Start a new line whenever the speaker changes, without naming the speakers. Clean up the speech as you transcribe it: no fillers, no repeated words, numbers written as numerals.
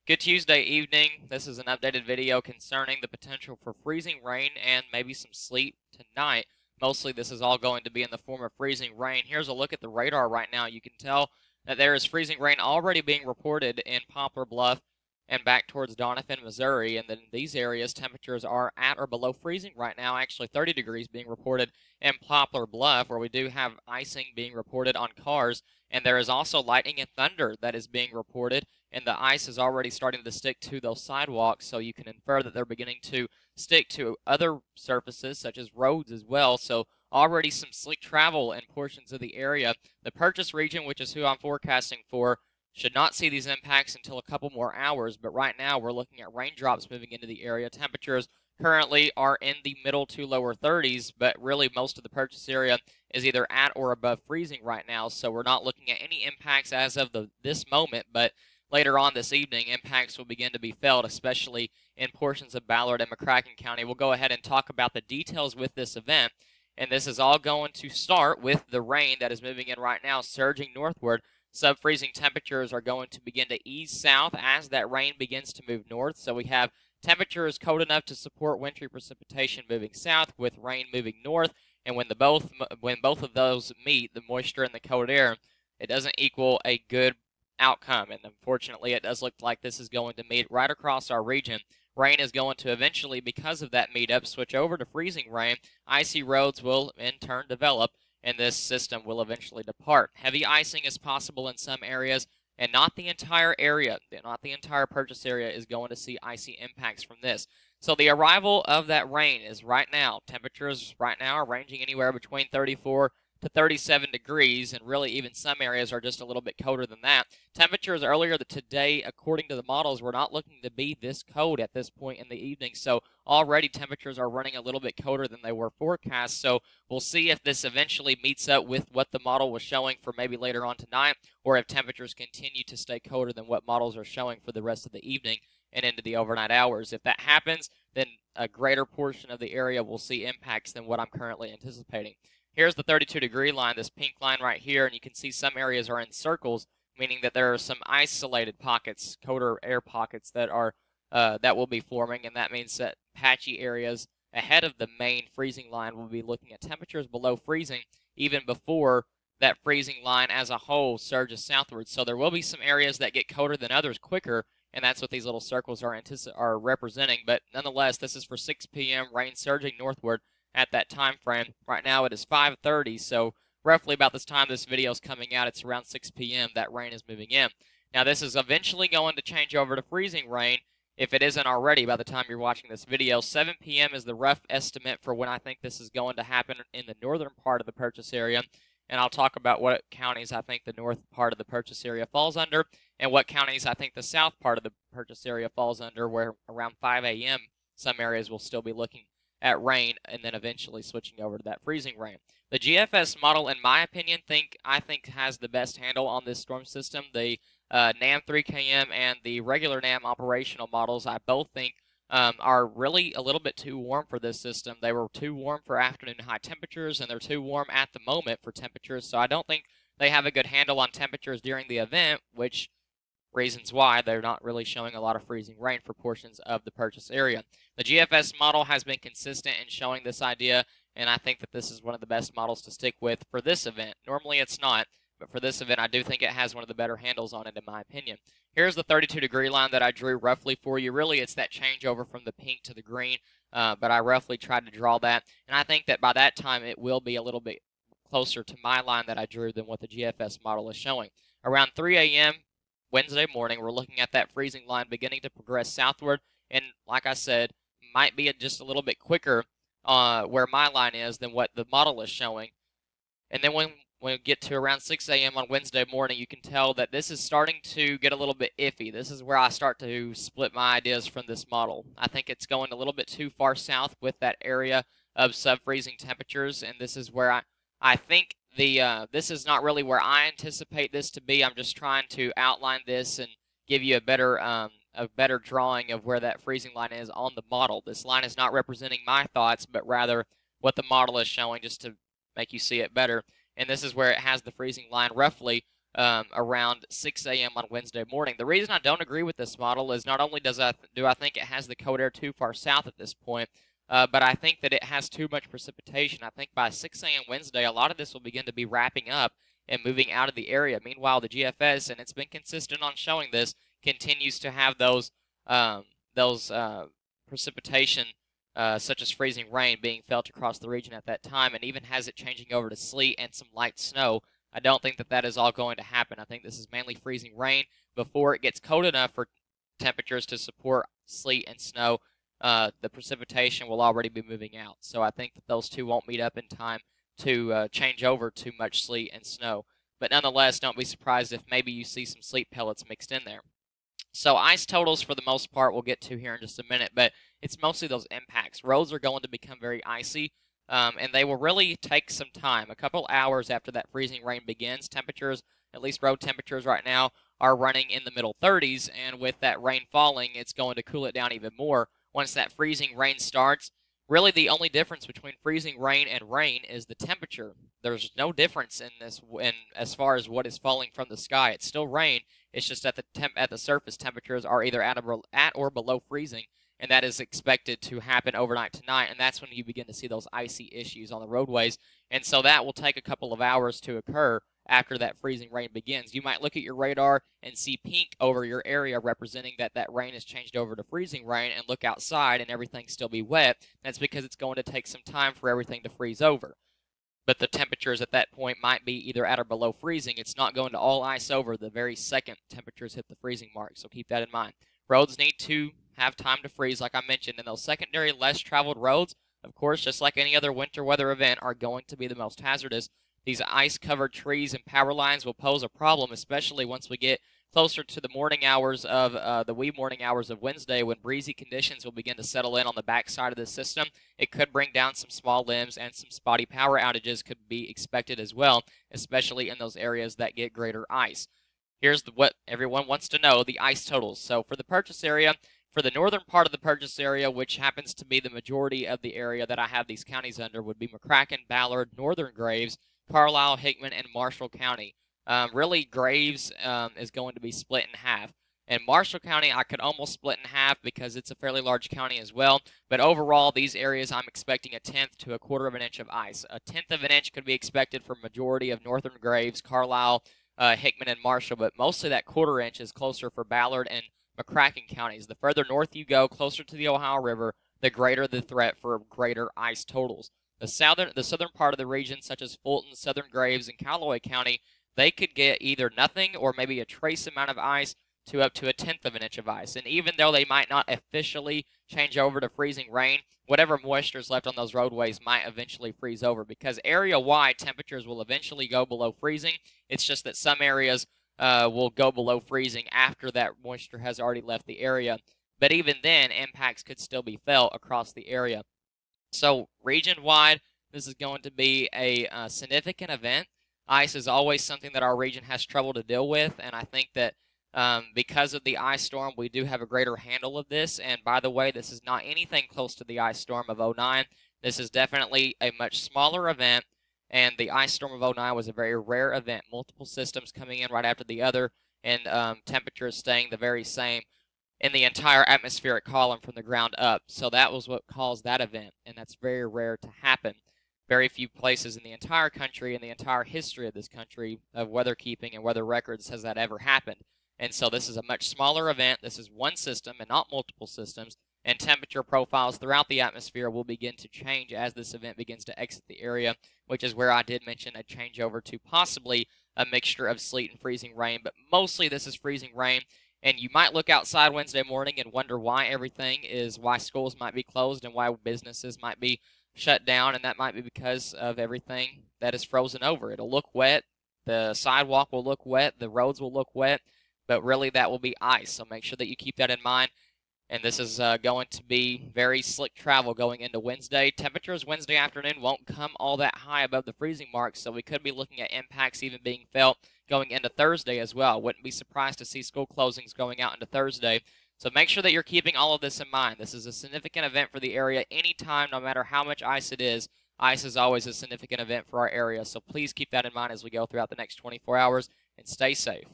Good Tuesday evening. This is an updated video concerning the potential for freezing rain and maybe some sleet tonight. Mostly this is all going to be in the form of freezing rain. Here's a look at the radar right now. You can tell that there is freezing rain already being reported in Poplar Bluff and back towards Doniphan, Missouri. And then in these areas, temperatures are at or below freezing right now. Actually, 30 degrees being reported in Poplar Bluff, where we do have icing being reported on cars. And there is also lightning and thunder that is being reported, and the ice is already starting to stick to those sidewalks, so you can infer that they're beginning to stick to other surfaces, such as roads as well. So already some slick travel in portions of the area. The Purchase region, which is who I'm forecasting for, should not see these impacts until a couple more hours, but right now we're looking at raindrops moving into the area. Temperatures currently are in the middle to lower 30s, but really most of the Purchase area is either at or above freezing right now, so we're not looking at any impacts as of this moment, but later on this evening, impacts will begin to be felt, especially in portions of Ballard and McCracken County. We'll go ahead and talk about the details with this event, and this is all going to start with the rain that is moving in right now, surging northward. Sub-freezing temperatures are going to begin to ease south as that rain begins to move north, so we have temperatures cold enough to support wintry precipitation moving south with rain moving north. And when both of those meet, the moisture and the cold air, it doesn't equal a good outcome. And unfortunately, it does look like this is going to meet right across our region. Rain is going to eventually, because of that meetup, switch over to freezing rain. Icy roads will in turn develop, and this system will eventually depart. Heavy icing is possible in some areas, and not the entire area, not the entire Purchase area is going to see icy impacts from this. So the arrival of that rain is right now. Temperatures right now are ranging anywhere between 34 to 37 degrees, and really even some areas are just a little bit colder than that. Temperatures earlier today, according to the models, were not looking to be this cold at this point in the evening, so already temperatures are running a little bit colder than they were forecast. So we'll see if this eventually meets up with what the model was showing for maybe later on tonight, or if temperatures continue to stay colder than what models are showing for the rest of the evening and into the overnight hours. If that happens, then a greater portion of the area will see impacts than what I'm currently anticipating. Here's the 32-degree line, this pink line right here, and you can see some areas are in circles, meaning that there are some isolated pockets, colder air pockets that will be forming, and that means that patchy areas ahead of the main freezing line will be looking at temperatures below freezing even before that freezing line as a whole surges southward. So there will be some areas that get colder than others quicker, and that's what these little circles are representing. But nonetheless, this is for 6 p.m., rain surging northward at that time frame. Right now it is 5:30, so roughly about this time this video is coming out, it's around 6 p.m. that rain is moving in. Now this is eventually going to change over to freezing rain if it isn't already by the time you're watching this video. 7 p.m. is the rough estimate for when I think this is going to happen in the northern part of the Purchase area, and I'll talk about what counties I think the north part of the Purchase area falls under and what counties I think the south part of the Purchase area falls under, where around 5 a.m. some areas will still be looking at rain and then eventually switching over to that freezing rain. The GFS model, in my opinion, I think has the best handle on this storm system. The NAM 3KM and the regular NAM operational models, I both think are really a little bit too warm for this system. They were too warm for afternoon high temperatures, and they're too warm at the moment for temperatures, so I don't think they have a good handle on temperatures during the event, which reasons why they're not really showing a lot of freezing rain for portions of the Purchase area. The GFS model has been consistent in showing this idea, and I think that this is one of the best models to stick with for this event. Normally it's not, but for this event I do think it has one of the better handles on it in my opinion. Here's the 32-degree line that I drew roughly for you. Really it's that changeover from the pink to the green, but I roughly tried to draw that, and I think that by that time it will be a little bit closer to my line that I drew than what the GFS model is showing. Around 3 a.m. Wednesday morning, we're looking at that freezing line beginning to progress southward, and like I said, might be just a little bit quicker where my line is than what the model is showing. And then when we get to around 6 a.m. on Wednesday morning, you can tell that this is starting to get a little bit iffy. This is where I start to split my ideas from this model. I think it's going a little bit too far south with that area of sub-freezing temperatures, and this is where I think this is not really where I anticipate this to be. I'm just trying to outline this and give you a better drawing of where that freezing line is on the model. This line is not representing my thoughts, but rather what the model is showing, just to make you see it better. And this is where it has the freezing line roughly around 6 a.m. on Wednesday morning. The reason I don't agree with this model is not only do I think it has the cold air too far south at this point, but I think that it has too much precipitation. I think by 6 a.m. Wednesday, a lot of this will begin to be wrapping up and moving out of the area. Meanwhile, the GFS, and it's been consistent on showing this, continues to have those precipitation, such as freezing rain, being felt across the region at that time, and even has it changing over to sleet and some light snow. I don't think that that is all going to happen. I think this is mainly freezing rain before it gets cold enough for temperatures to support sleet and snow. The precipitation will already be moving out. So I think that those two won't meet up in time to change over to much sleet and snow. But nonetheless, don't be surprised if maybe you see some sleet pellets mixed in there. So ice totals, for the most part, we'll get to here in just a minute, but it's mostly those impacts. Roads are going to become very icy, and they will really take some time. A couple hours after that freezing rain begins, temperatures, at least road temperatures right now, are running in the middle 30s, and with that rain falling, it's going to cool it down even more. Once that freezing rain starts, really the only difference between freezing rain and rain is the temperature. There's no difference in this as far as what is falling from the sky. It's still rain. It's just that the surface temperatures are either at or below freezing, and that is expected to happen overnight tonight, and that's when you begin to see those icy issues on the roadways. And so that will take a couple of hours to occur after that freezing rain begins. You might look at your radar and see pink over your area, representing that that rain has changed over to freezing rain, and look outside and everything still be wet. That's because it's going to take some time for everything to freeze over. But the temperatures at that point might be either at or below freezing. It's not going to all ice over the very second temperatures hit the freezing mark, so keep that in mind. Roads need to have time to freeze, like I mentioned, and those secondary, less traveled roads, of course, just like any other winter weather event, are going to be the most hazardous. These ice-covered trees and power lines will pose a problem, especially once we get closer to the morning hours of the wee morning hours of Wednesday, when breezy conditions will begin to settle in on the backside of the system. It could bring down some small limbs, and some spotty power outages could be expected as well, especially in those areas that get greater ice. Here's what everyone wants to know, the ice totals. So for the purchase area, for the northern part of the purchase area, which happens to be the majority of the area that I have these counties under, would be McCracken, Ballard, Northern Graves, Carlisle, Hickman, and Marshall County. Really, Graves is going to be split in half. And Marshall County, I could almost split in half because it's a fairly large county as well. But overall, these areas, I'm expecting a tenth to a quarter of an inch of ice. A tenth of an inch could be expected for majority of Northern Graves, Carlisle, Hickman, and Marshall. But mostly that quarter inch is closer for Ballard and McCracken counties. The further north you go, closer to the Ohio River, the greater the threat for greater ice totals. The southern part of the region, such as Fulton, Southern Graves, and Callaway County, they could get either nothing or maybe a trace amount of ice to up to a tenth of an inch of ice. And even though they might not officially change over to freezing rain, whatever moisture is left on those roadways might eventually freeze over, because area-wide temperatures will eventually go below freezing. It's just that some areas will go below freezing after that moisture has already left the area. But even then, impacts could still be felt across the area. So region-wide, this is going to be a significant event. Ice is always something that our region has trouble to deal with, and I think that because of the ice storm, we do have a greater handle of this. And by the way, this is not anything close to the ice storm of '09. This is definitely a much smaller event, and the ice storm of '09 was a very rare event. Multiple systems coming in right after the other, and temperatures staying the very same in the entire atmospheric column from the ground up. So that was what caused that event, and that's very rare to happen. Very few places in the entire country, in the entire history of this country, of weather keeping and weather records, has that ever happened. And so this is a much smaller event. This is one system and not multiple systems, and temperature profiles throughout the atmosphere will begin to change as this event begins to exit the area, which is where I did mention a changeover to possibly a mixture of sleet and freezing rain, but mostly this is freezing rain. And you might look outside Wednesday morning and wonder why why schools might be closed and why businesses might be shut down, and that might be because of everything that is frozen over. It'll look wet, the sidewalk will look wet, the roads will look wet, but really that will be ice, so make sure that you keep that in mind. And this is going to be very slick travel going into Wednesday. Temperatures Wednesday afternoon won't come all that high above the freezing mark, so we could be looking at impacts even being felt going into Thursday as well. Wouldn't be surprised to see school closings going out into Thursday. So make sure that you're keeping all of this in mind. This is a significant event for the area anytime, no matter how much ice it is. Ice is always a significant event for our area, so please keep that in mind as we go throughout the next 24 hours and stay safe.